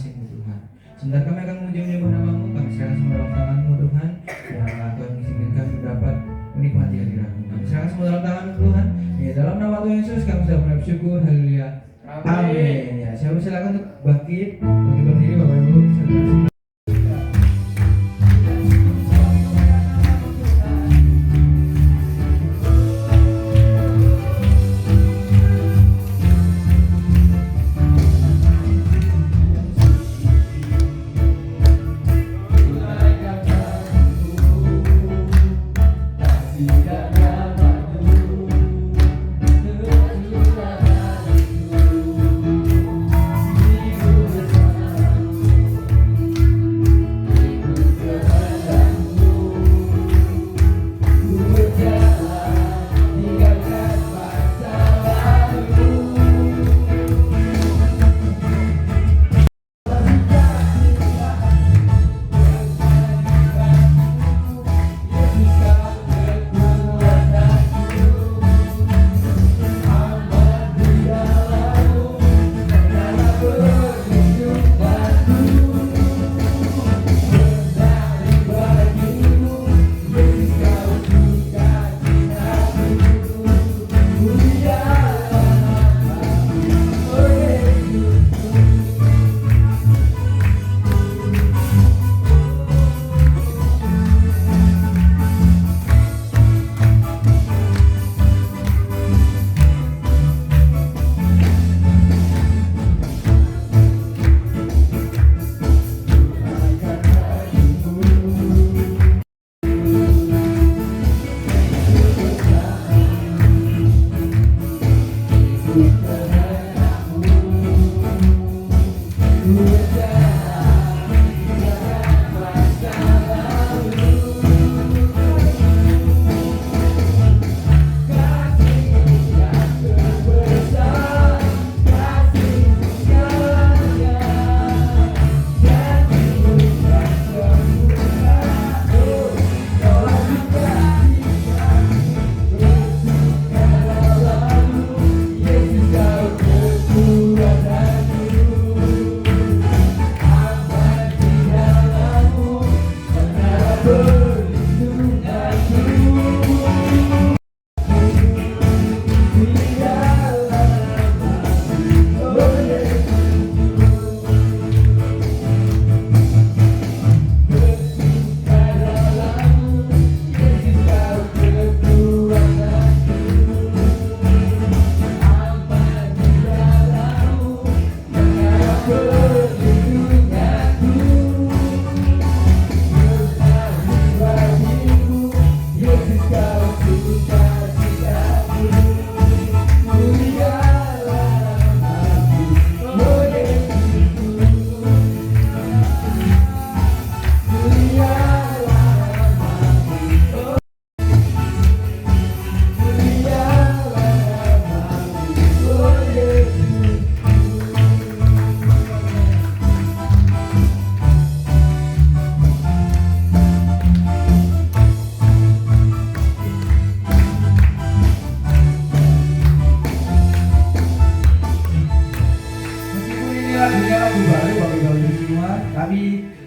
kasih-Mu Tuhan. Sebentar kami akan memuji-menyembah nama-Mu, kami serahkan semua dalam tangan-Mu Tuhan. Biarlah Tuhan mengizinkan kami dapat menikmati hadirat-Mu. Kami serahkan semua dalam tangan-Mu Tuhan. Ya, dalam nama Tuhan Yesus kami sudah mengucap syukur. Haleluya. Amin. Ya, saya silakan untuk bangkit berdiri Bapak Ibu.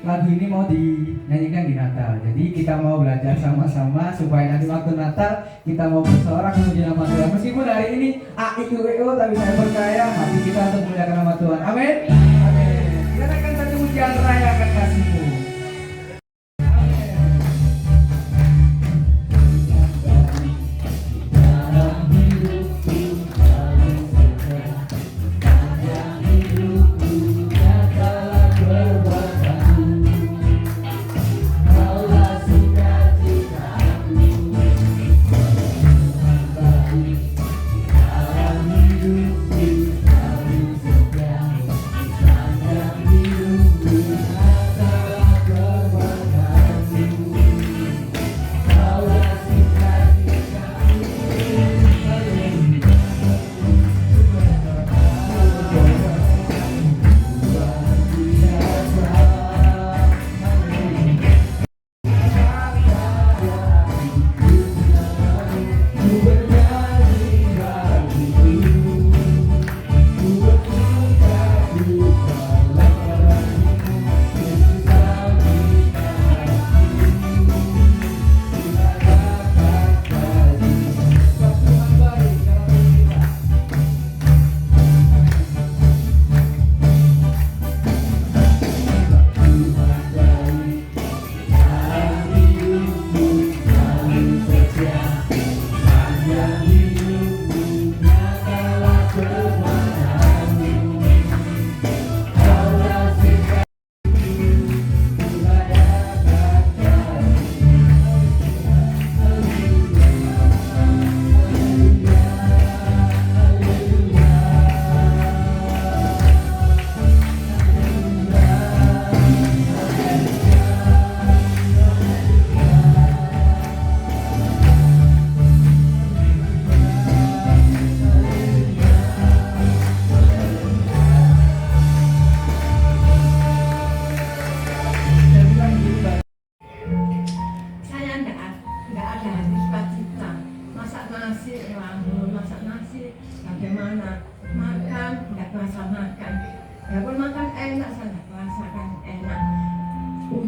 Lagu ini mau dinyanyikan di Natal. Jadi kita mau belajar sama-sama supaya nanti waktu Natal kita mau bersorak memuji nama Tuhan. Meskipun hari ini AIUEO, tapi saya percaya hati kita untuk memuliakan nama Tuhan. Amin. Amin. Kita akan satu pujian rayakan kasih-Mu.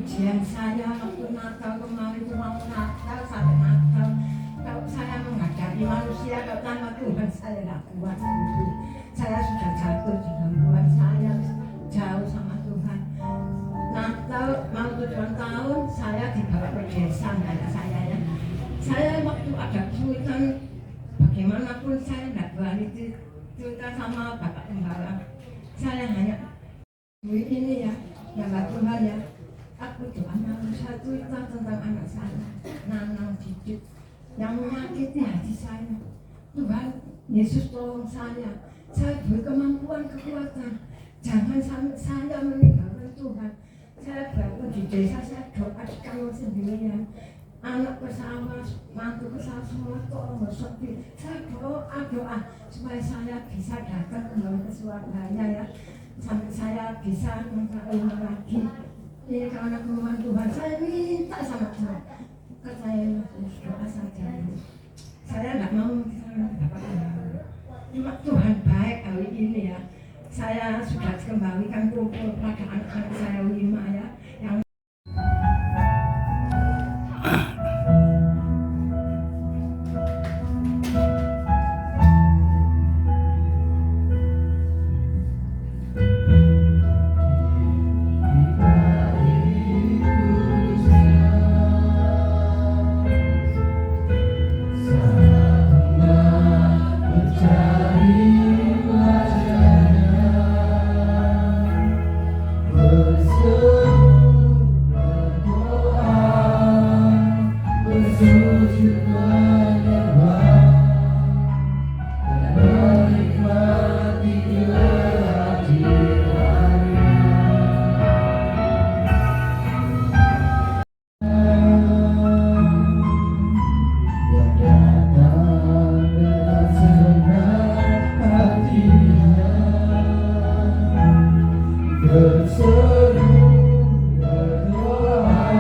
pujian saya waktu Natal kemarin itu mau Natal sampai Natal. Kalau saya menghadapi manusia kalau tanpa Tuhan saya tidak kuat sendiri. Saya sudah jatuh di gangguan saya jauh sama Tuhan. Natal mau 7 tahun saya dibawa ke desa dari saya ya. Saya waktu ada kesulitan bagaimanapun saya tidak berani cerita sama Bapak Gembala. Saya hanya ini ya Tuhan ya. Aku doa saya cerita tentang anak saya, Nanang Didit, yang menyakiti hati saya. Tuhan Yesus tolong saya beri kemampuan kekuatan. Jangan sampai saya meninggalkan Tuhan. Saya bangun di desa, saya doa di kamar sendirian. Anak bersama, mantu bersama semua tolong bersepi. Saya doa supaya saya bisa datang kembali ke Surabaya ya. Sampai saya bisa mencari rumah lagi. Ini karena kemauan Tuhan, saya minta sama Tuhan. Saya doa saja. Saya tidak mau misalnya Bapak Gembala. Cuma Tuhan baik hari ini ya. Saya sudah kembalikan kumpul pada anak-anak saya 5 ya. Yang berseru berdoa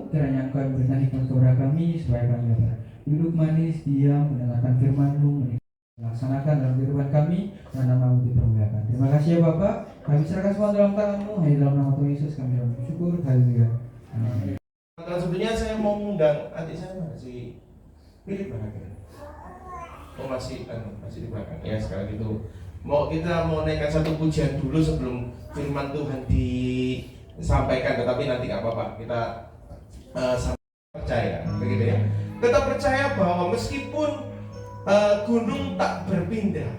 kiranya Engkau yang berikan hikmat kepada kami supaya kami dapat duduk manis, diam, mendengarkan firman-Mu, melaksanakan dalam kehidupan kami, dan nama-Mu dipermuliakan. Terima kasih ya Bapak, kami serahkan semua dalam tangan-Mu, hanya dalam nama Tuhan Yesus kami bersyukur. Haleluya. Amin. Sebenarnya saya mau mengundang adik saya si Philip mana? Oh masih di belakang ya. Sekarang itu kita mau naikkan satu pujian dulu sebelum firman Tuhan disampaikan, tetapi nanti nggak apa-apa, kita percaya begitu ya. Kita percaya bahwa meskipun gunung tak berpindah,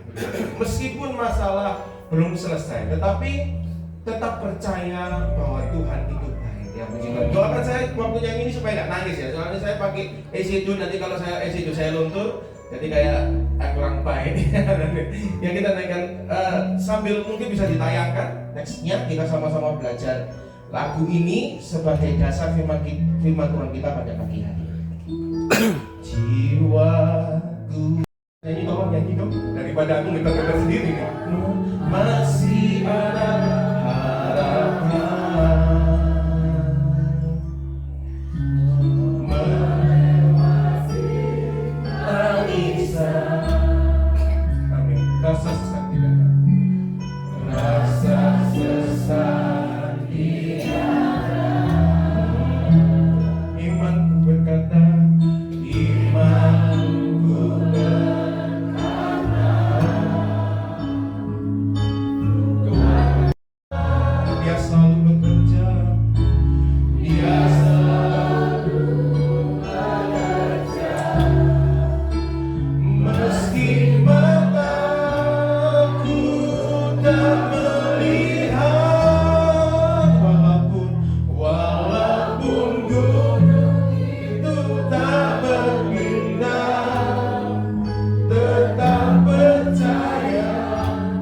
meskipun masalah belum selesai, tetapi tetap percaya bahwa Tuhan itu baik ya. Puji Tuhan. Doakan saya waktu yang ini supaya nggak nangis ya. Soalnya saya pakai ECD, nanti kalau saya ECD saya luntur, jadi kayak kurang baik. Ya kita naikkan sambil mungkin bisa ditayangkan. Nextnya kita sama-sama belajar lagu ini sebagai dasar firman Tuhan kita pada pagi hari. Jiwaku nyanyi tolong nyanyi dong, daripada aku minta sendiri nih. Masih ada harapan melewati tangisan. Amin. Rasa sesat tidak ada. Rasa sesat tidak ada. Imanku berkata, imanku berkata, Dia selalu bekerja, Dia selalu bekerja. Meski mataku tak melihat, walaupun gunung itu tak berpindah, tetap percaya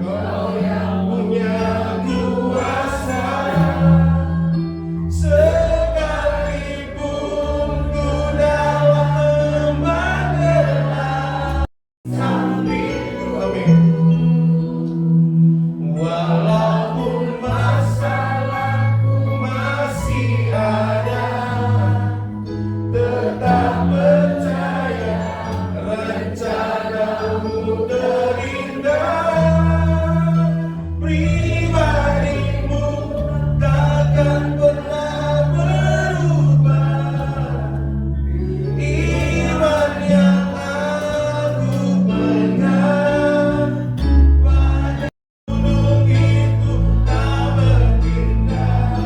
Kau yang punya kuasa. Sekalipun ku dalam lembah gelap, sambil amin. Walaupun masalahku masih ada, tetap percaya rencanamu terindah. Pribadimu takkan pernah berubah. Iman yang aku pegang pada gunung itu tak berpindah,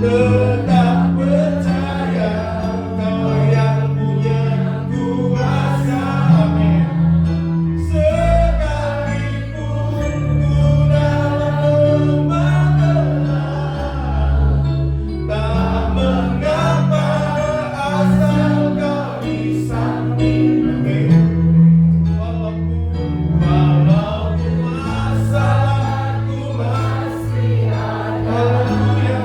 tetap percaya Kau yang punya kuasa. Amin. Sekalipun ku dalam lembah gelap, tak mengapa asal Kau di sampingku. Walaupun masalahku masih ada, haleluya,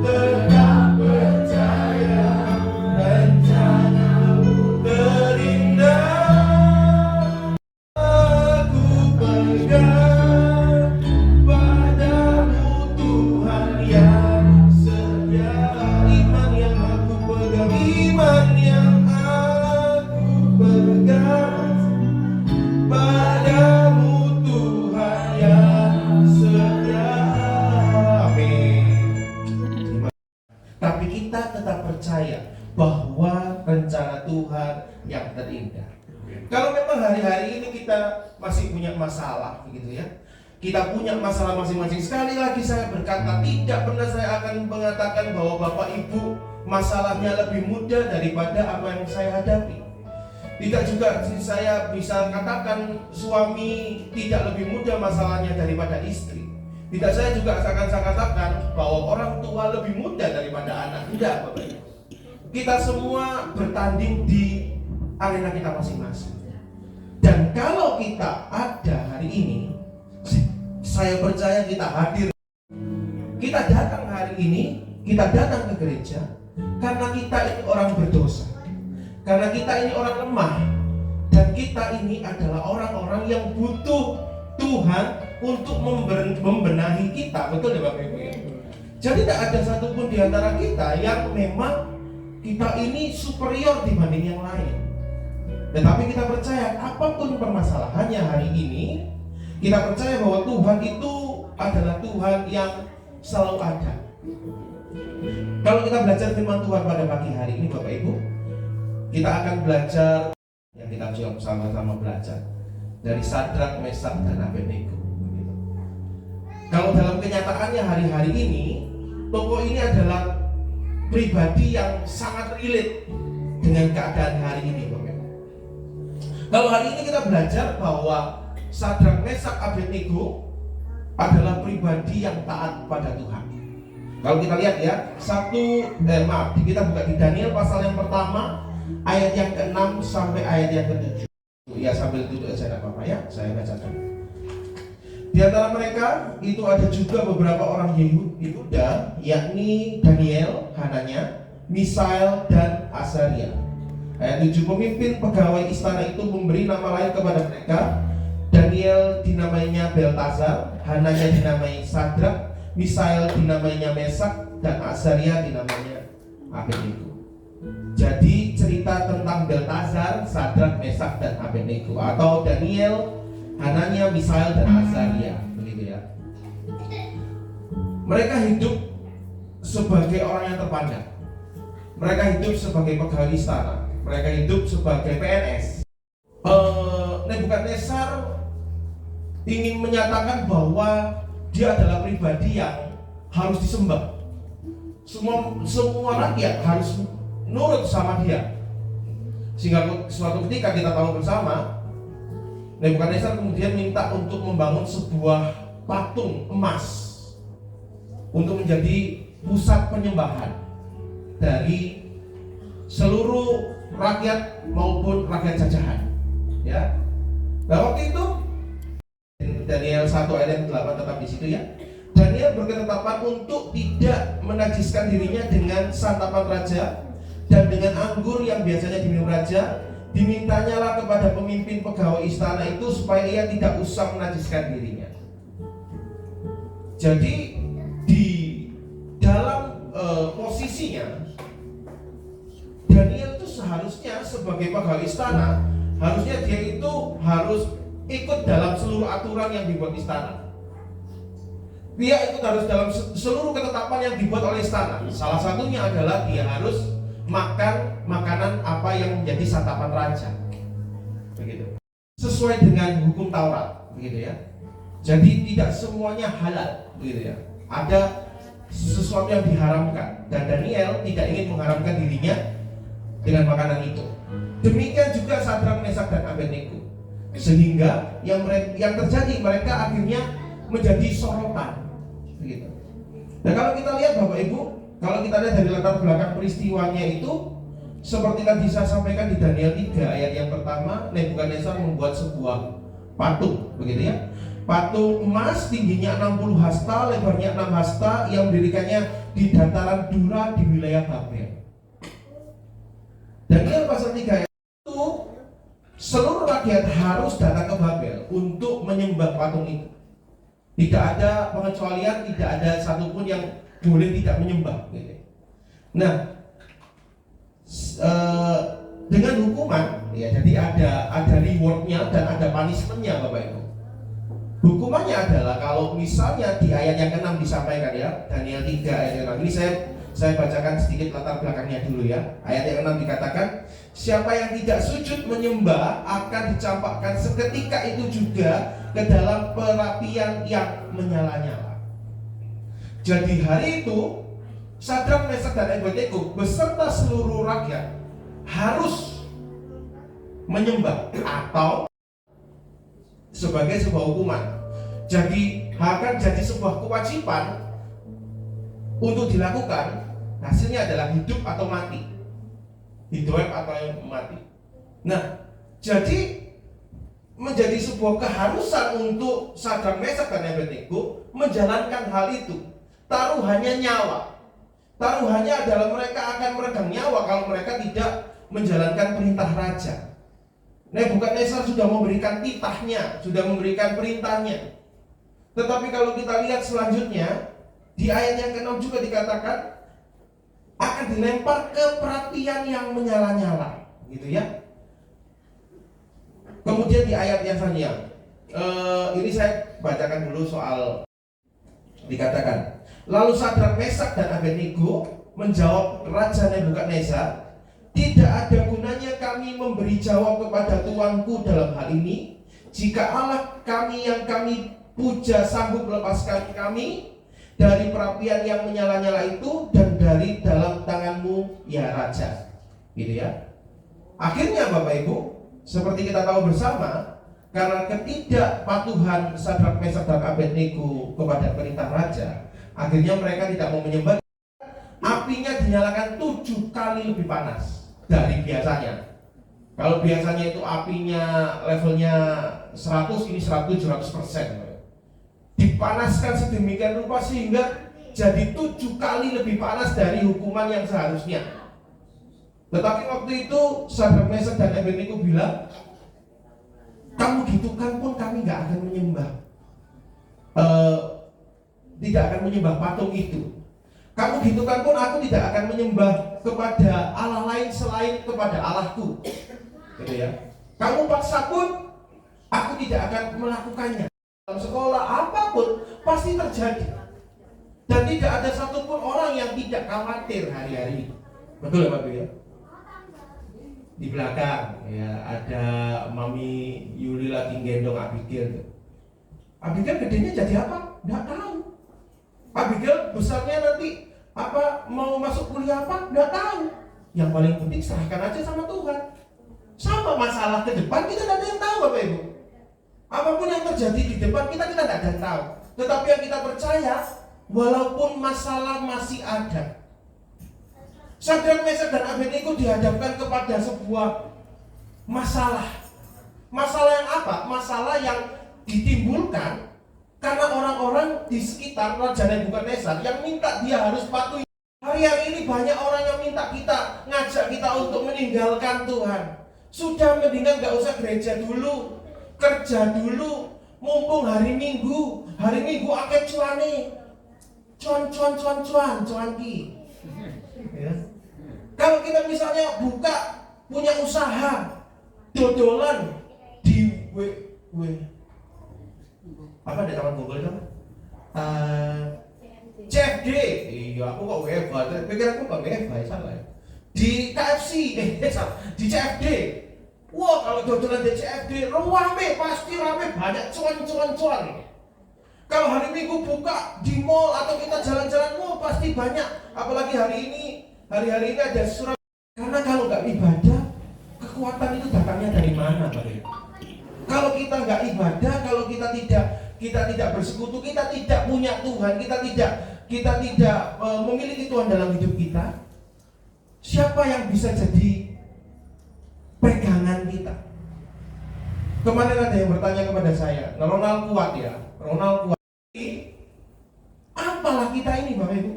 tetap percaya rencanamu terindah. Aku pegang padamu Tuhan yang setia. Iman yang aku pegang, iman yang aku pegang padamu Tuhan yang setia. Amin. Tapi kita tetap percaya bahwa rencana Tuhan yang terindah. Kalau memang hari-hari ini kita masih punya masalah begitu ya, kita punya masalah masing-masing. Sekali lagi saya berkata, tidak pernah saya akan mengatakan bahwa Bapak Ibu masalahnya lebih mudah daripada apa yang saya hadapi. Tidak juga saya bisa katakan suami tidak lebih mudah masalahnya daripada istri. Tidak saya juga akan saya katakan bahwa orang tua lebih mudah daripada anak. Tidak Bapak Ibu. Kita semua bertanding di arena kita masing-masing. Dan kalau kita ada hari ini, saya percaya kita hadir. Kita datang hari ini, kita datang ke gereja karena kita ini orang berdosa, karena kita ini orang lemah, dan kita ini adalah orang-orang yang butuh Tuhan untuk membenahi kita. Betul ya Bapak Ibu ya? Jadi tidak ada satupun di antara kita yang memang kita ini superior dibanding yang lain. Tetapi kita percaya apapun permasalahannya hari ini, kita percaya bahwa Tuhan itu adalah Tuhan yang selalu ada. Kalau kita belajar firman Tuhan pada pagi hari ini Bapak Ibu, kita akan belajar yang kita sama-sama belajar dari Sadrak, Mesak, dan Abednego. Kalau dalam kenyataannya hari-hari ini, tokoh ini adalah pribadi yang sangat relate dengan keadaan hari ini Bapak Ibu. Kalau hari ini kita belajar bahwa Sadrak, Mesak, Abednego adalah pribadi yang taat pada Tuhan. Kalau kita lihat ya, kita buka di Daniel pasal yang pertama, ayat yang ke-6 sampai ayat yang ke-7. Ya sambil duduk aja tidak apa-apa ya, saya bacakan. Di antara mereka itu ada juga beberapa orang Yehuda, yakni Daniel, Hananya, Misael, dan Azaria. Ayat 7, pemimpin pegawai istana itu memberi nama lain kepada mereka. Daniel dinamainya Beltazar, Hananya dinamai Sadrak, Misael dinamainya Mesak, dan Azaria dinamainya Abednego. Jadi cerita tentang Beltazar, Sadrak, Mesak, dan Abednego, atau Daniel, Hananya, Misael, dan Azaria, begitu ya. Mereka hidup sebagai orang yang terpandang. Mereka hidup sebagai pegawai istana. Mereka hidup sebagai PNS. Nebukadnezar ingin menyatakan bahwa dia adalah pribadi yang harus disembah. Semua rakyat harus nurut sama dia. Sehingga suatu ketika kita tahu bersama, Nebukadnezar kemudian minta untuk membangun sebuah patung emas untuk menjadi pusat penyembahan dari seluruh rakyat maupun rakyat jajahan. Ya. Nah, waktu itu Daniel 1 ayat 8 tetap di situ ya. Daniel berketetapan untuk tidak menajiskan dirinya dengan santapan raja dan dengan anggur yang biasanya diminum raja. Dimintanya lah kepada pemimpin pegawai istana itu supaya ia tidak usah menajiskan dirinya. Jadi di dalam posisinya Daniel itu seharusnya sebagai pegawai istana, harusnya dia itu harus ikut dalam seluruh aturan yang dibuat istana. Dia ikut harus dalam seluruh ketetapan yang dibuat oleh istana. Salah satunya adalah dia harus makan makanan apa yang menjadi santapan raja, begitu. Sesuai dengan hukum Taurat, begitu ya. Jadi tidak semuanya halal, begitu ya. Ada sesuatu yang diharamkan dan Daniel tidak ingin mengharamkan dirinya dengan makanan itu. Demikian juga Sadrak, Mesak, dan Abednego. Sehingga yang terjadi mereka akhirnya menjadi sorotan, begitu. Dan kalau kita lihat Bapak Ibu, kalau kita lihat dari latar belakang peristiwanya itu, seperti tadi saya sampaikan di Daniel 3 ayat yang pertama, Nebukadnezar membuat sebuah patung, begitu ya. Patung emas tingginya 60 hasta, lebarnya 6 hasta, yang mendirikannya di dataran Dura di wilayah Babel. Daniel pasal 3 ayat itu, seluruh rakyat harus datang ke Babel untuk menyembah patung itu. Tidak ada pengecualian, tidak ada satupun yang boleh tidak menyembah. Nah, dengan hukuman, ya, jadi ada rewardnya dan ada punishmentnya, Bapak Ibu. Hukumannya adalah kalau misalnya di ayat yang ke-6 disampaikan ya, Daniel 3 ayat yang 6. Ini saya bacakan sedikit latar belakangnya dulu ya. Ayat yang ke-6 dikatakan, siapa yang tidak sujud menyembah akan dicampakkan seketika itu juga ke dalam perapian yang menyala-nyala. Jadi hari itu Sadrak, Mesak, dan Abednego beserta seluruh rakyat harus menyembah atau sebagai sebuah hukuman. Jadi akan jadi sebuah kewajiban untuk dilakukan. Hasilnya adalah hidup atau mati, hidup atau mati. Nah, jadi menjadi sebuah keharusan untuk Sadrak, Mesak, dan Abednego menjalankan hal itu. Taruhannya nyawa. Taruhannya adalah mereka akan meregang nyawa kalau mereka tidak menjalankan perintah raja. Nebukadnezar sudah memberikan titahnya, sudah memberikan perintahnya. Tetapi kalau kita lihat selanjutnya, Di ayat yang ke-6 juga dikatakan akan dilempar ke perapian yang menyala-nyala, gitu ya. Kemudian di ayat yang selanjutnya, ini saya bacakan dulu soal dikatakan. Lalu Sadrak, Mesak dan Abednego menjawab Raja Nebukadnezar, tidak ada gunanya kami memberi jawab kepada tuanku dalam hal ini, jika Allah kami yang kami puja sanggup melepaskan kami dari perapian yang menyala-nyala itu dan dari dalam tanganmu ya Raja, gitu ya. Akhirnya Bapak Ibu, seperti kita tahu bersama, karena ketidakpatuhan Sadrak, Mesak dan Abednego kepada perintah raja, akhirnya mereka tidak mau menyembah. Apinya dinyalakan 7 kali lebih panas dari biasanya. Kalau biasanya itu apinya levelnya 100, ini 100-200%. Dipanaskan sedemikian rupa sehingga jadi 7 kali lebih panas dari hukuman yang seharusnya. Tetapi waktu itu Sadrak, Mesak dan Abednego bilang, kamu gitukan pun kami gak akan menyembah, tidak akan menyembah patung itu. Kamu gitukan pun aku tidak akan menyembah kepada Allah lain selain kepada Allahku, gitu ya. Kamu paksa pun aku tidak akan melakukannya. Dalam sekolah apapun pasti terjadi, dan tidak ada satupun orang yang tidak khawatir hari-hari. Betul ya Pak ya? Di belakang ya ada Mami Yuli lagi gendong Abigail. Abigail gedenya jadi apa? Nggak tahu. Abigail besarnya nanti apa, mau masuk kuliah apa? Nggak tahu. Yang paling penting serahkan aja sama Tuhan. Sama masalah ke depan kita tidak ada yang tahu Bapak Ibu. Apapun yang terjadi di depan kita tidak ada yang tahu. Tetapi yang kita percaya, walaupun masalah masih ada, Sadrak, Mesak dan Abednego dihadapkan kepada sebuah masalah. Masalah yang apa? Masalah yang ditimbulkan karena orang-orang di sekitar Raja Nebukadnezar yang minta dia harus patuhi. Hari-hari ini banyak orang yang minta kita, ngajak kita untuk meninggalkan Tuhan. Sudah mendingan gak usah gereja dulu, kerja dulu, mumpung hari Minggu akeh cuane. Cuan ki. Ya. Kalau kita misalnya punya usaha dodolan di apa di Taman Bogor itu? CFD. Iya, aku kok WFH. Pikir aku kok WFH, salah ya. Di KFC, di CFD. Wah, kalau dodolan di CFD rame, pasti rame, banyak cuan. Kalau hari Minggu buka di mall atau kita jalan-jalan, pasti banyak. Apalagi hari ini ada surat. Karena kalau nggak ibadah, kekuatan itu datangnya dari mana, Pak? Kalau kita nggak ibadah, kalau kita tidak bersekutu, kita tidak punya Tuhan, kita tidak memiliki Tuhan dalam hidup kita, siapa yang bisa jadi pegangan kita? Kemarin ada yang bertanya kepada saya, Ronald kuat ya, Ronald kuat. Apalah kita ini Bapak Ibu?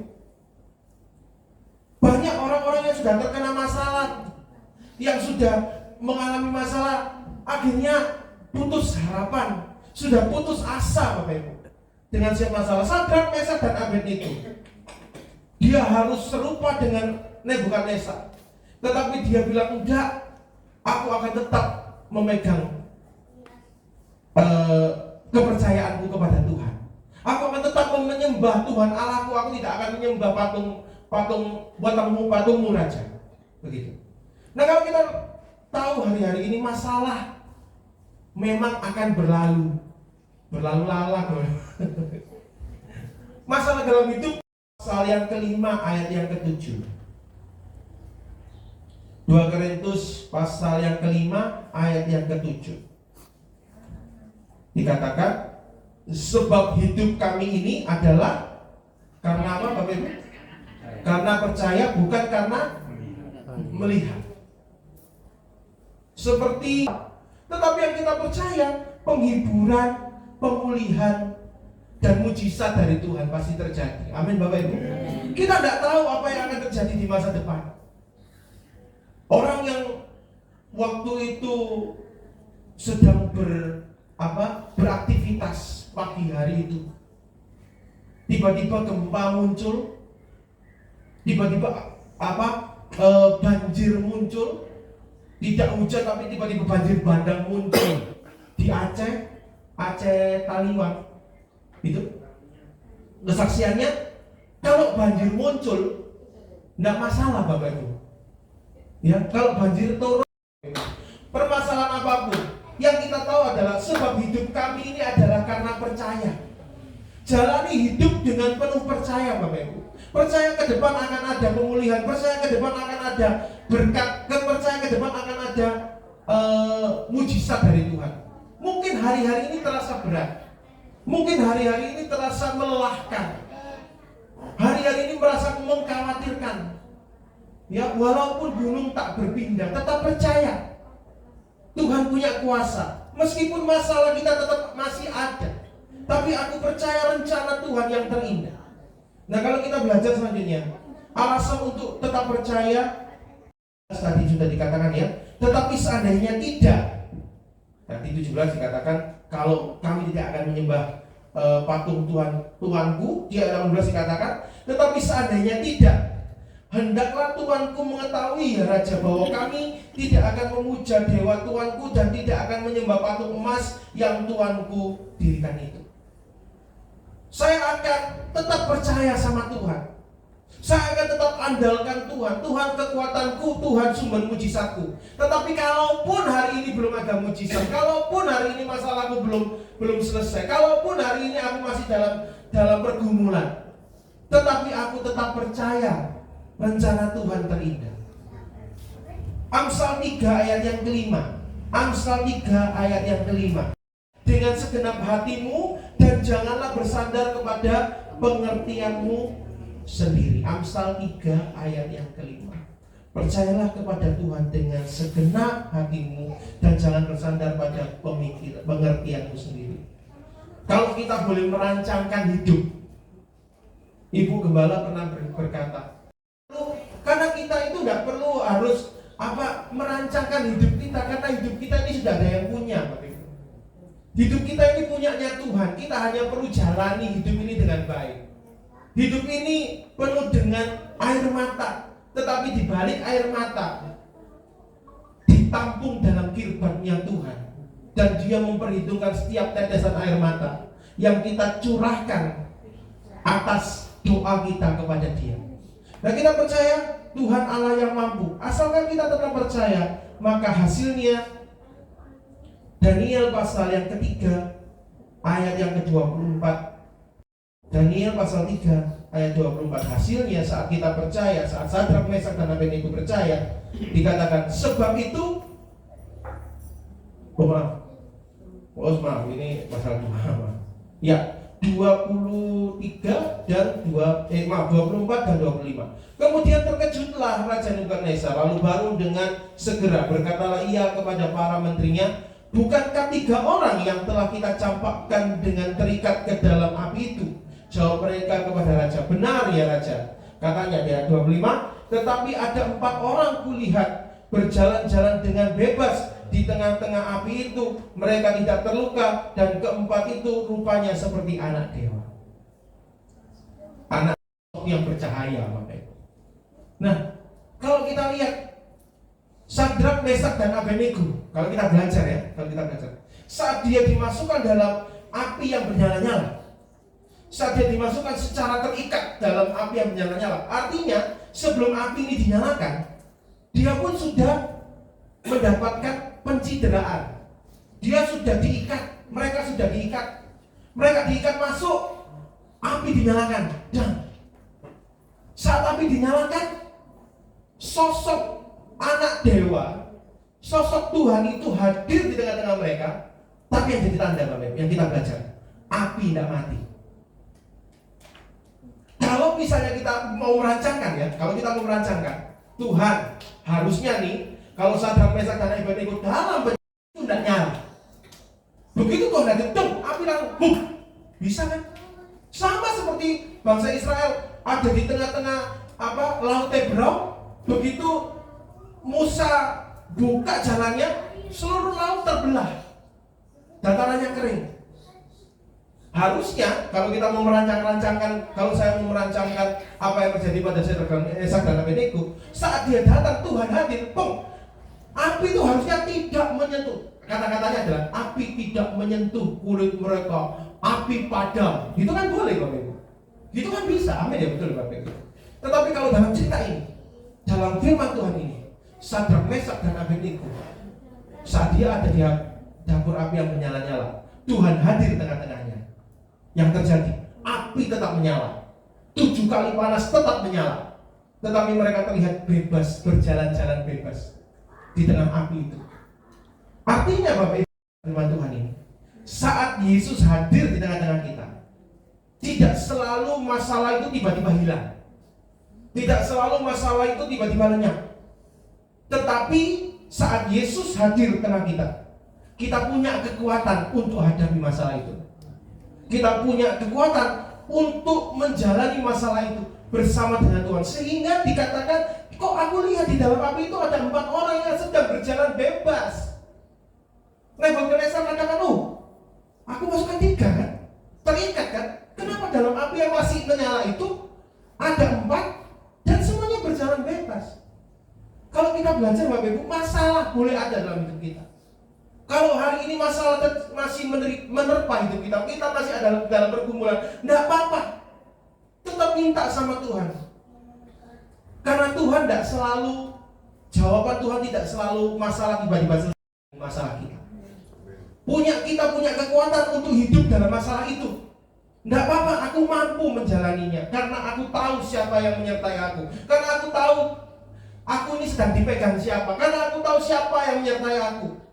Banyak orang-orang yang sudah terkena masalah, yang sudah mengalami masalah, akhirnya putus harapan, sudah putus asa Bapak Ibu. Dengan siapa masalah? Sadrak, Mesak dan Abednego. Dia harus serupa dengan Nebukadnezar, tetapi dia bilang enggak, aku akan tetap memegang kepercayaanku kepada Tuhan. Aku akan tetap menyembah Tuhan Allahku. Aku tidak akan menyembah patungmu Raja. Begitu. Nah, kalau kita tahu hari-hari ini masalah memang akan berlalu lalang. Masalah dalam hidup, pasal yang kelima ayat yang ke-7. 2 Korintus pasal yang kelima ayat yang ke-7. Dikatakan, sebab hidup kami ini adalah karena apa Bapak Ibu? Karena percaya, bukan karena melihat. Tetapi yang kita percaya, penghiburan, pemulihan, dan mujizat dari Tuhan pasti terjadi. Amin Bapak Ibu. Kita tidak tahu apa yang akan terjadi di masa depan. Orang yang waktu itu sedang beraktivitas pagi hari itu, tiba-tiba gempa muncul, tiba-tiba banjir muncul, tidak hujan tapi tiba-tiba banjir bandang muncul di Aceh Taliwang. Itu kesaksiannya, kalau banjir muncul tidak masalah Bapak Ibu. Ya, kalau banjir turun, permasalahan apapun, yang kita tahu adalah sebab hidup kami ini adalah karena percaya. Jalani hidup dengan penuh percaya Bapak Ibu. Percaya ke depan akan ada pemulihan, percaya ke depan akan ada berkat, percaya ke depan akan ada mujizat dari Tuhan. Mungkin hari-hari ini terasa berat, mungkin hari-hari ini terasa melelahkan, hari-hari ini merasa mengkhawatirkan. Ya, walaupun gunung tak berpindah, tetap percaya Tuhan punya kuasa. Meskipun masalah kita tetap masih ada, tapi aku percaya rencana Tuhan yang terindah. Nah, kalau kita belajar selanjutnya, alasan untuk tetap percaya tadi sudah dikatakan ya. Tetapi seandainya tidak, nanti 17 dikatakan kalau kami tidak akan menyembah patung Tuhanku. Di ayat 18 dikatakan, tetapi seandainya tidak, hendaklah Tuanku mengetahui ya Raja, bahwa kami tidak akan memuja dewa Tuanku dan tidak akan menyembah patung emas yang Tuanku dirikan itu. Saya akan tetap percaya sama Tuhan. Saya akan tetap andalkan Tuhan. Tuhan kekuatanku, Tuhan sumber mujizatku. Tetapi kalaupun hari ini belum ada mujizat, kalaupun hari ini masalahku belum selesai, kalaupun hari ini aku masih dalam pergumulan, tetapi aku tetap percaya rencana Tuhan terindah. Amsal 3 ayat yang kelima. Amsal 3 ayat yang kelima. Dengan segenap hatimu dan janganlah bersandar kepada pengertianmu sendiri. Amsal 3 ayat yang kelima. Percayalah kepada Tuhan dengan segenap hatimu dan jangan bersandar pada pengertianmu sendiri. Kalau kita boleh merancangkan hidup, Ibu Gembala pernah berkata, karena kita itu tidak perlu harus merancangkan hidup kita, karena hidup kita ini sudah ada yang punya. Hidup kita ini punyanya Tuhan. Kita hanya perlu jalani hidup ini dengan baik. Hidup ini penuh dengan air mata, tetapi di balik air mata ditampung dalam kirbatnya Tuhan, dan Dia memperhitungkan setiap tetesan air mata yang kita curahkan atas doa kita kepada Dia. Nah, kita percaya Tuhan Allah yang mampu. Asalkan kita tetap percaya, maka hasilnya Daniel pasal yang ketiga ayat yang ke-24. Daniel pasal 3 ayat 24. Hasilnya saat kita percaya, saat Sadrak, Mesak dan Abednego percaya, dikatakan sebab itu maaf ini pasal 2. Ya, 23 dan 24 dan 25. Kemudian terkejutlah Raja Nebukadnezar, lalu baru dengan segera berkatalah ia kepada para menterinya, bukankah 3 orang yang telah kita campakkan dengan terikat ke dalam api itu? Jawab mereka kepada Raja, benar ya Raja. Katanya di ayat 25, tetapi ada 4 orang kulihat berjalan-jalan dengan bebas di tengah-tengah api itu. Mereka tidak terluka, dan keempat itu rupanya seperti anak dewa. Anak yang bercahaya. Nah, kalau kita lihat Sadrak, Mesak dan Abednego, kalau kita belajar saat dia dimasukkan dalam api yang bernyala-nyala, saat dia dimasukkan secara terikat dalam api yang bernyala-nyala, artinya sebelum api ini dinyalakan, dia pun sudah mendapatkan pencideraan. Dia sudah diikat, mereka sudah diikat, mereka diikat masuk, api dinyalakan, dan saat api dinyalakan, sosok anak dewa, sosok Tuhan itu hadir di tengah-tengah mereka. Tapi yang jadi tanda yang kita belajar, api tidak mati. Kalau misalnya kita mau merancangkan, Tuhan harusnya nih, kalau Sadrak, Mesak dan Abednego dalam itu tidak nyala. Begitu kok nanti api langsung bisa kan? Sama seperti bangsa Israel ada di tengah-tengah laut Tebrau. Begitu Musa buka jalannya, seluruh laut terbelah, datarannya kering. Harusnya kalau kita mau merancangkan, kalau saya mau merancangkan apa yang terjadi pada Mesak dan Abednego, saat dia datang Tuhan hadir, api itu harusnya tidak menyentuh. Kata-katanya adalah api tidak menyentuh kulit mereka, api padam. Itu kan boleh Bapak Ibu. Itu kan bisa, amin ya, betul Bapak Ibu. Tetapi kalau dalam cerita ini, dalam firman Tuhan ini, Sadrak, Mesak dan Abednego, saat dia ada di dapur api yang menyala-nyala, Tuhan hadir di tengah-tengahnya. Yang terjadi, api tetap menyala, 7 kali panas tetap menyala, tetapi mereka terlihat bebas, berjalan-jalan bebas di tengah api itu. Artinya Bapak Ibu, firman Tuhan ini, saat Yesus hadir di tengah-tengah kita, tidak selalu masalah itu tiba-tiba hilang, tidak selalu masalah itu tiba-tiba lenyap. Tetapi saat Yesus hadir di tengah kita, kita punya kekuatan untuk hadapi masalah itu. Kita punya kekuatan untuk menjalani masalah itu bersama dengan Tuhan. Sehingga dikatakan, kok aku lihat di dalam api itu ada 4 orang yang sedang berjalan bebas. Nebukadnezar mengatakan, aku masukkan 3 kan? Terikat kan? Kenapa dalam api yang masih menyala itu ada 4 dan semuanya berjalan bebas? Kalau kita belajar Bapak Ibu, masalah boleh ada dalam hidup kita. Kalau hari ini masalah masih menerpa hidup kita, kita masih ada dalam pergumulan, tidak apa-apa, tetap minta sama Tuhan. Karena Tuhan tidak selalu, jawaban Tuhan tidak selalu masalah tiba-tiba selesai masalah kita. Kita punya kekuatan untuk hidup dalam masalah itu. Tidak apa-apa, aku mampu menjalaninya, karena aku tahu siapa yang menyertai aku. Karena aku tahu aku ini sedang dipegang siapa. Karena aku tahu siapa yang menyertai aku.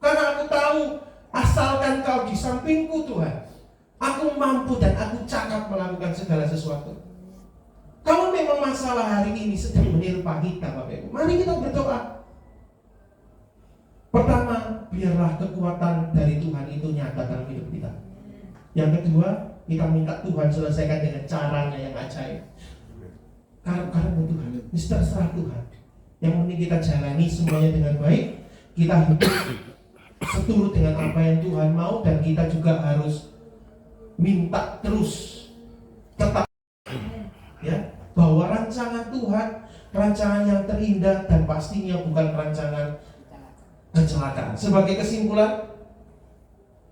Karena aku tahu, asalkan kau di sampingku Tuhan, aku mampu dan aku cakap melakukan segala sesuatu. Kalau memang masalah hari ini sedang menimpa kita Bapak Ibu, mari kita berdoa. Pertama, biarlah kekuatan dari Tuhan itu nyata dalam hidup kita. Yang kedua, kita minta Tuhan selesaikan dengan caranya yang ajaib. Karena Tuhan, ini terserah Tuhan. Yang penting kita jalani semuanya dengan baik, kita hidup seturut dengan apa yang Tuhan mau, dan kita juga harus minta terus tetap ya, bahwa rancangan Tuhan, rancangan yang terindah dan pastinya bukan rancangan kecelakaan. Sebagai kesimpulan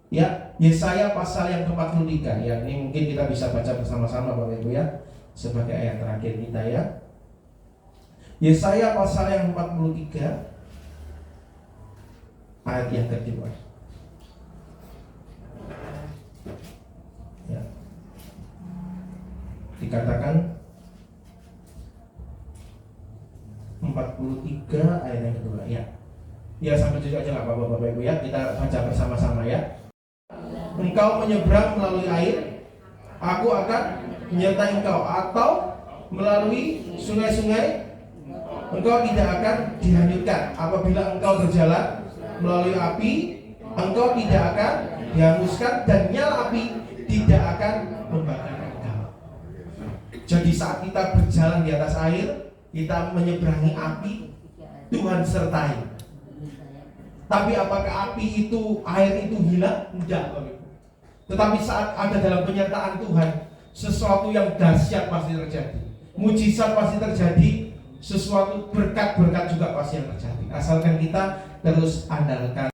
ya, Yesaya pasal yang ke-43 ya, ini mungkin kita bisa baca bersama-sama Bapak Ibu ya, sebagai ayat terakhir kita ya. Yesaya pasal yang 43 ayat yang kedua ya, dikatakan 43 ayat yang kedua ya. Ya sampai tujuh aja nggak apa-apa Bapak Ibu ya, kita baca bersama-sama ya. Engkau menyeberang melalui air, aku akan menyertai engkau, atau melalui sungai-sungai, engkau tidak akan dihanyutkan. Apabila engkau berjalan melalui api, engkau tidak akan dihanguskan, dan nyala api tidak akan membakar engkau. Jadi saat kita berjalan di atas air, kita menyeberangi api, Tuhan sertai. Tapi apakah api itu, air itu hilang? Tidak. Tetapi saat ada dalam penyertaan Tuhan, sesuatu yang dahsyat pasti terjadi, mujizat pasti terjadi, sesuatu berkat-berkat juga pasti yang terjadi. Asalkan kita terus andalkan,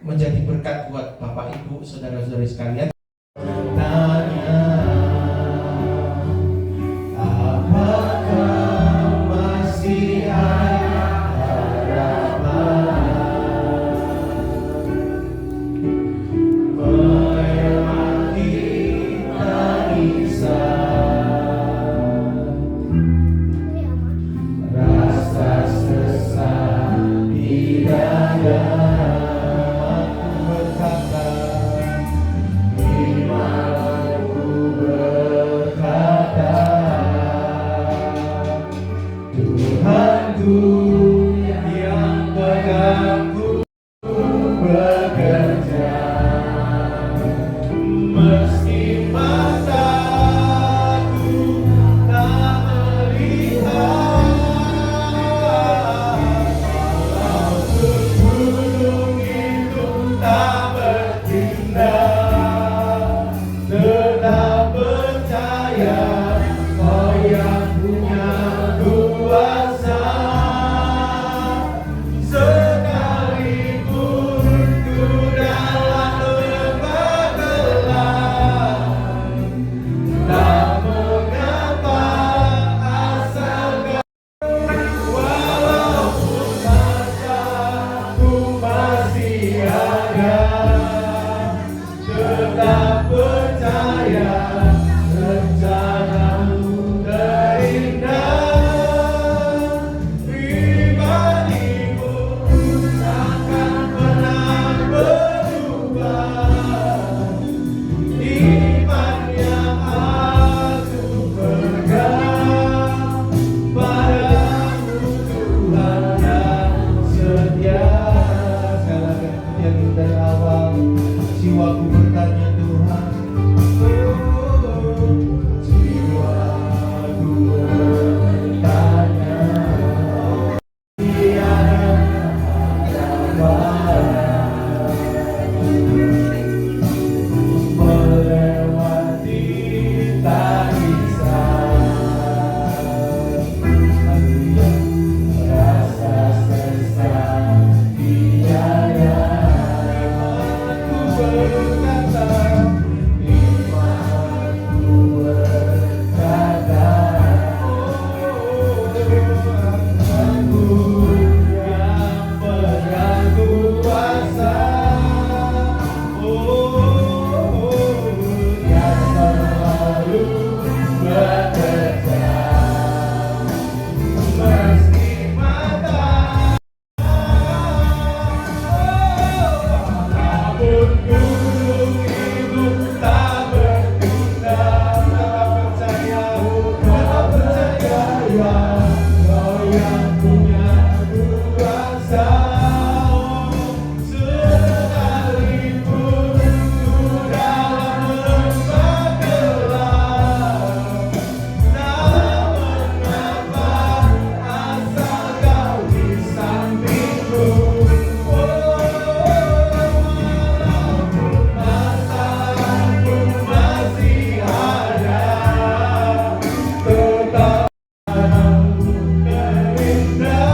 menjadi berkat buat Bapak Ibu, saudara-saudari sekalian. Tak berhenti. yang punya kuasa. Sekalipun ku dalam lembah gelap, tak mengapa asal kau di sampingku. Walaupun masalahku masih ada, tetap gerindra.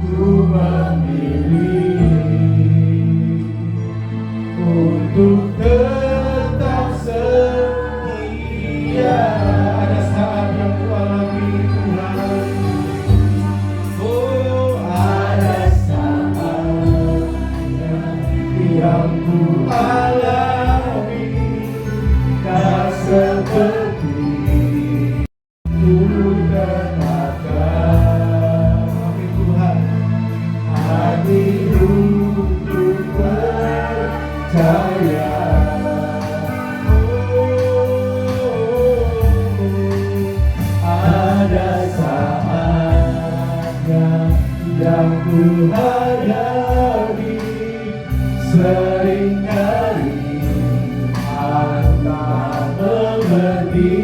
ku memilih untuk tetap setia. Ada saat yang ku alami Tuhan, oh ada saat yang ku alami, tak seperti ku termakan. Amin Tuhan, hati untuk percaya. Ada saatnya yang ku hadapi, seringkali tanpa mengerti,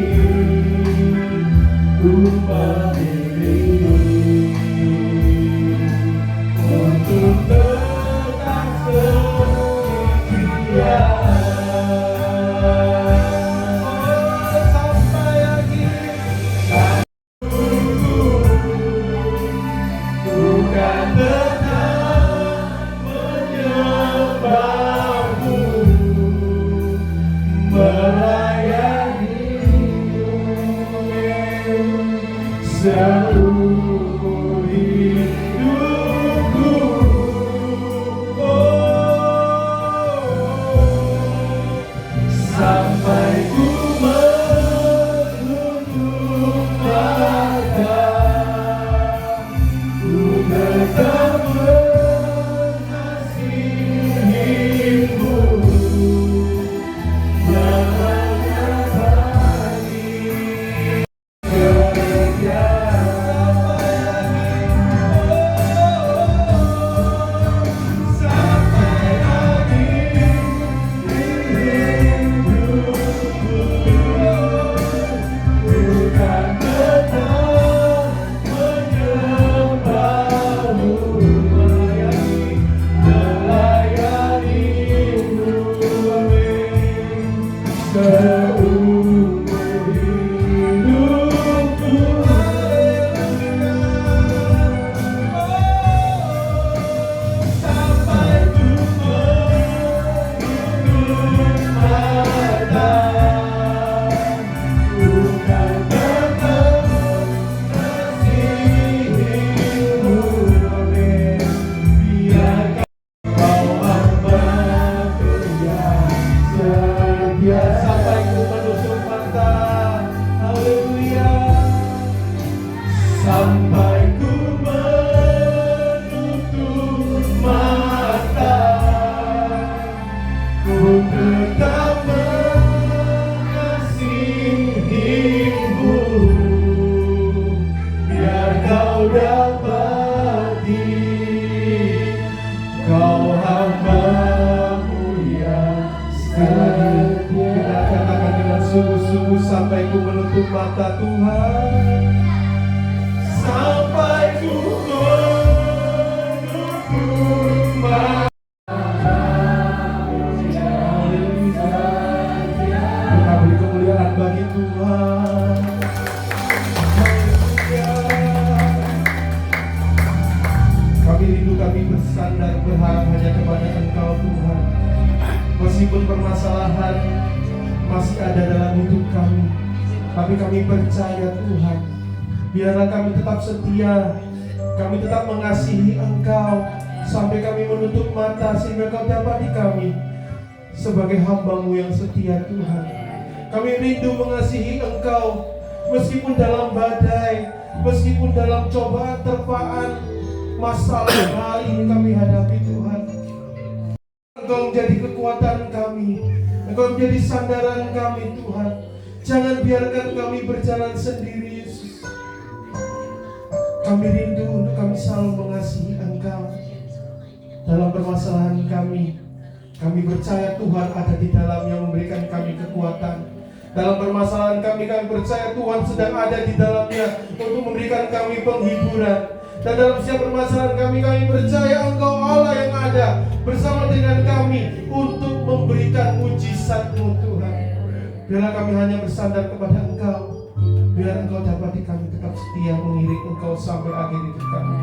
ku memilih untuk tetap setia. Sampai akhir bukan tetap menyembahmu, melayanimu seumur hidupku. Sampai ku menutup mata, ku tetap mengasihimu. Jangan lagi kerja sampai akhir hidupku. Bukan tetap menyembahmu, melayanimu, amin, seumur hidupku. Sampai ku menutup mata, bukan tetap mengasihimu, amin. Biarkan kau hamba-Mu yang setia. Sampai ku menutup mata, haleluya. Sampai ku menutup mata, ku tetap mengasihimu. Biar kau dapati, kau hamba-Mu yang setia. Kita katakan dengan sungguh-sungguh, sampai ku menutup mata Tuhan, sampai ku menutup mata. Kita beri kemuliaan bagi Tuhan. Haleluya. Kami rindu, kami bersandar berharap hanya kepada Engkau Tuhan. Meskipun permasalahan masih ada dalam hidup kami, tapi kami percaya Tuhan, biarlah kami tetap setia, kami tetap mengasihi Engkau sampai kami menutup mata, sehingga Kau dapati kami sebagai hamba-Mu yang setia Tuhan. Kami rindu mengasihi Engkau meskipun dalam badai, meskipun dalam cobaan, terpaan, masalah hari ini kami hadapi Tuhan. Engkau menjadi kekuatan kami, Engkau menjadi sandaran kami Tuhan. Jangan biarkan kami berjalan sendiri Yesus. Kami rindu untuk kami selalu mengasihi Engkau. Dalam permasalahan kami percaya Tuhan ada di dalam yang memberikan kami kekuatan. Dalam permasalahan kami percaya Tuhan sedang ada di dalamnya untuk memberikan kami penghiburan. Dan dalam setiap permasalahan kami percaya Engkau Allah yang ada bersama dengan kami untuk memberikan mujizat-Mu Tuhan. Biarlah kami hanya bersandar kepada Engkau, biar Engkau dapati kami tetap setia mengiring Engkau sampai akhir hidup kami.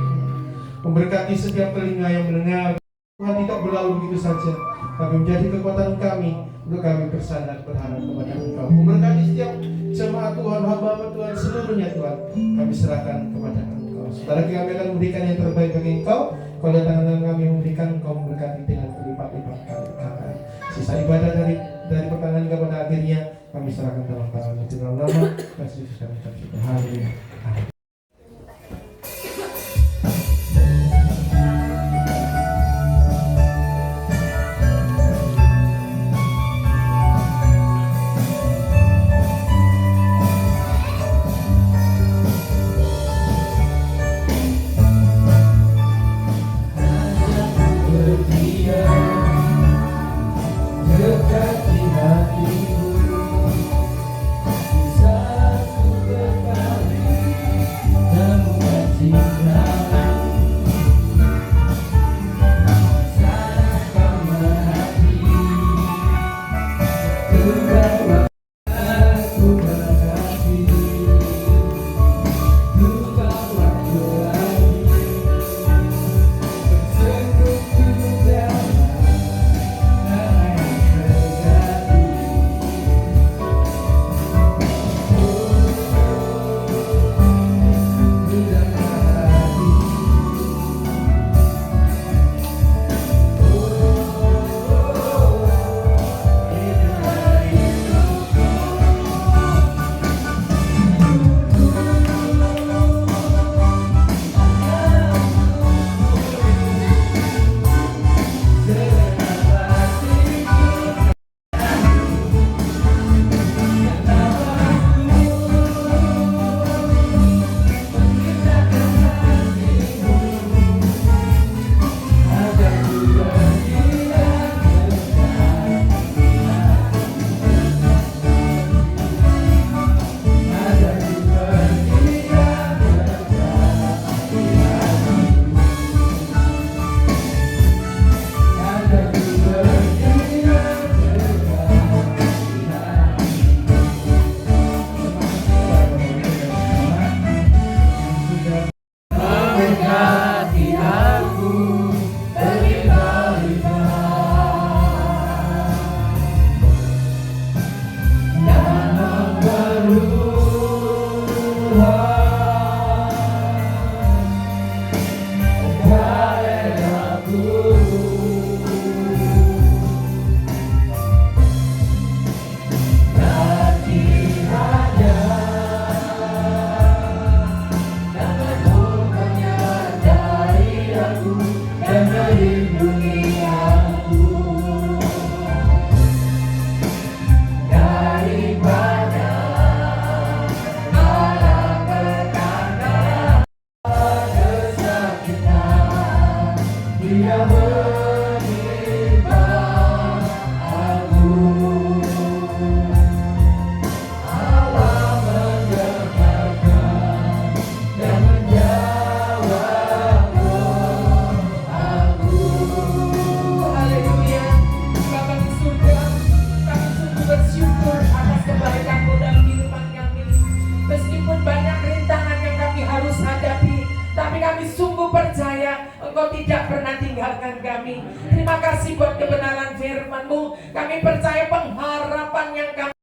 Memberkati setiap telinga yang mendengar. Tuhan tidak berlalu begitu saja, tapi menjadi kekuatan kami untuk kami bersandar berharap kepada Engkau. Memberkati setiap jemaat Tuhan, hamba Tuhan seluruhnya Tuhan, kami serahkan kepada Engkau. Setelah kami akan memberikan yang terbaik bagi Engkau, kalau datang kami memberikan Engkau memberkati dengan berlipat-lipat kali kata. Sisa ibadah dari pertengahan hingga pada akhirnya kami serahkan dalam tangan dalam nama Yesus kami ucap syukur. Haleluya. Amin. Engkau tidak pernah tinggalkan kami. Terima kasih buat kebenaran firman-Mu. Kami percaya pengharapan yang kami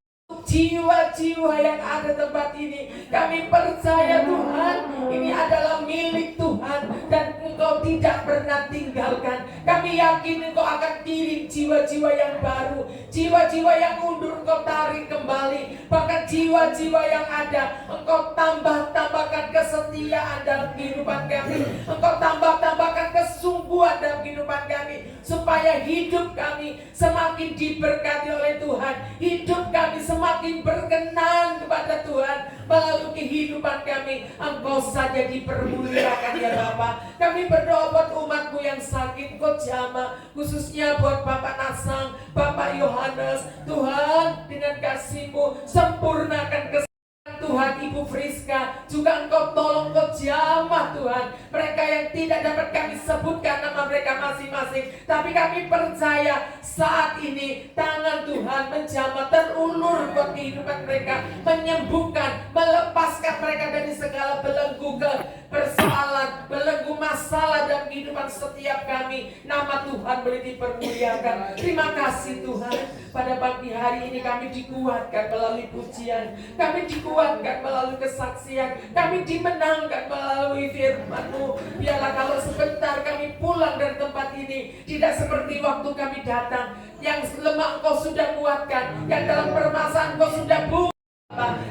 jiwa-jiwa yang ada tempat ini, kami percaya Tuhan ini adalah milik Tuhan dan Engkau tidak pernah tinggalkan. Kami yakin Engkau akan kirim jiwa-jiwa yang baru, jiwa-jiwa yang mundur Engkau tarik kembali. Bahkan jiwa-jiwa yang ada Engkau tambahkan kesetiaan dalam kehidupan kami, Engkau tambahkan kesungguhan dalam kehidupan kami, supaya hidup kami semakin diberkati oleh Tuhan, hidup kami semakin berkenan kepada Tuhan. Melalui kehidupan kami Engkau saja dipermuliakan ya Bapa. Kami berdoa buat umat-Mu yang sakit, Engkau jamah, khususnya buat Bapak Nasang, Bapak Yohanes. Tuhan, dengan kasih-Mu sempurnakan kesehatan Tuhan Ibu Friska, juga Engkau tolong, Engkau jamah Tuhan mereka yang tidak dapat kami sebutkan nama mereka masing-masing, tapi kami percaya saat ini tangan Tuhan menjamah terulur buat kehidupan mereka, menyembuhkan, melepaskan mereka dari segala belenggu persoalan, belenggu masalah dalam kehidupan setiap kami. Nama Tuhan boleh dipermuliakan. Terima kasih Tuhan. Pada pagi hari ini kami dikuatkan melalui pujian, kami dikuatkan melalui kesaksian, kami dimenangkan melalui firman-Mu. Biarlah kalau sebentar kami pulang dari tempat ini, tidak seperti waktu kami datang, yang lemah Engkau sudah kuatkan, yang dalam permasalahan Engkau sudah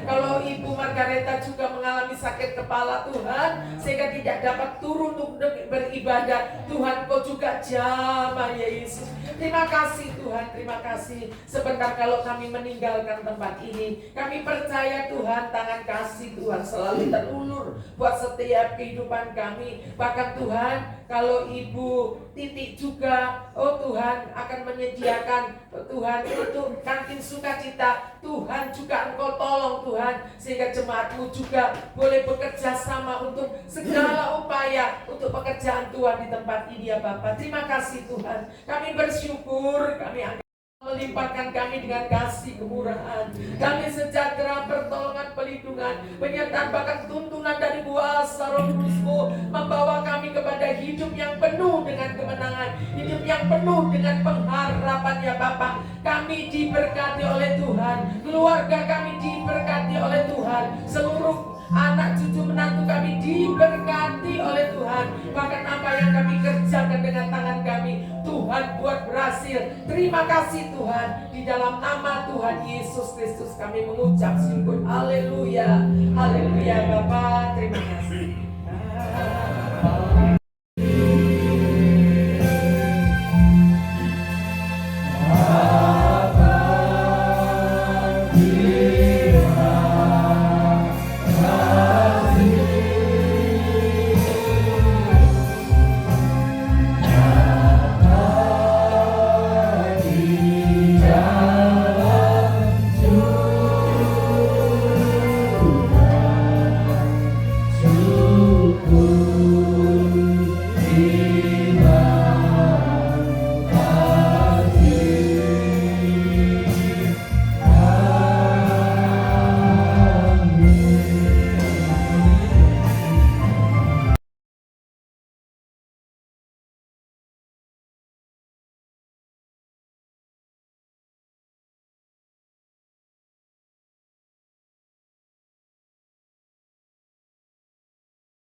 kalau Ibu Margareta juga mengalami sakit kepala Tuhan, sehingga tidak dapat turun untuk beribadah, Tuhan Kau juga jamah ya Yesus. Terima kasih Tuhan, terima kasih. Sebentar kalau kami meninggalkan tempat ini, kami percaya Tuhan, tangan kasih Tuhan selalu terulur buat setiap kehidupan kami. Bahkan Tuhan, kalau Ibu Titik juga, oh Tuhan akan menyediakan Tuhan untuk kantin sukacita, Tuhan juga Engkau tolong Tuhan, sehingga jemaat-Mu juga boleh bekerja sama untuk segala upaya untuk pekerjaan Tuhan di tempat ini ya Bapak. Terima kasih Tuhan, kami bersyukur, kami akan melimpahkan kami dengan kasih kemurahan, kami sejahtera, pertolongan, pelindungan, penyertaan bahkan tuntunan dari kuasa Roh Kudus-Mu membawa kami kepada hidup yang penuh dengan kemenangan, hidup yang penuh dengan pengharapan ya Bapak. Kami diberkati oleh Tuhan, keluarga kami diberkati oleh Tuhan, seluruh anak cucu menantu kami diberkati oleh Tuhan. Bahkan apa yang kami kerjakan dengan tangan kami, Tuhan buat berhasil. Terima kasih Tuhan. Di dalam nama Tuhan Yesus Kristus kami mengucap syukur. Haleluya, haleluya Bapa. Terima kasih.